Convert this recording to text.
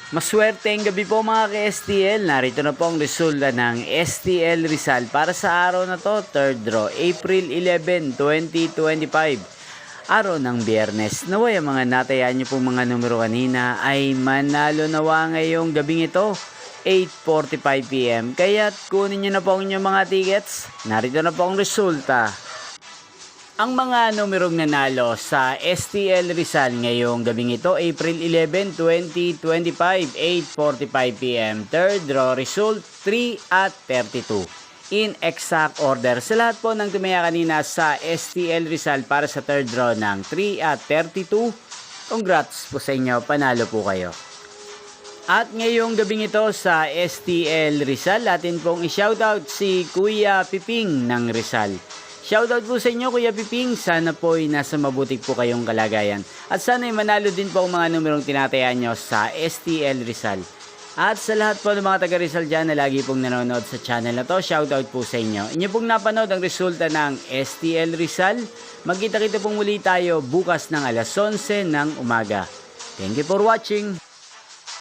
Maswerteng gabi po mga ka-STL. Narito na po ang resulta ng STL Rizal para sa araw na to, third draw, April 11, 2025. Araw ng Biyernes. Naway ang mga natayaan nyo pong mga numero kanina ay manalo nawa ngayong gabing ito, 8:45 PM. Kaya't kunin nyo na po ang inyong mga tickets. Narito na po ang resulta. Ang mga numerong nanalo sa STL Rizal ngayong gabing ito, April 11, 2025, 8:45 PM. Third draw result, 3 at 32. In exact order sa lahat po ng tumaya kanina sa STL Rizal para sa third draw ng 3 at 32. Congrats po sa inyo, panalo po kayo. At ngayong gabing ito sa STL Rizal, atin pong i-shoutout si Kuya Piping ng Rizal. Shoutout po sa inyo Kuya Piping, sana po ay nasa mabuti po kayong kalagayan. At sana ay manalo din po ang mga numerong tinatayaan nyo sa STL Rizal. At sa lahat po ng mga taga Rizal dyan na lagi pong nanonood sa channel na to, shoutout po sa inyo. Inyo pong napanood ang resulta ng STL Rizal. Magkita-kita pong muli tayo bukas ng alas 11 ng umaga. Thank you for watching!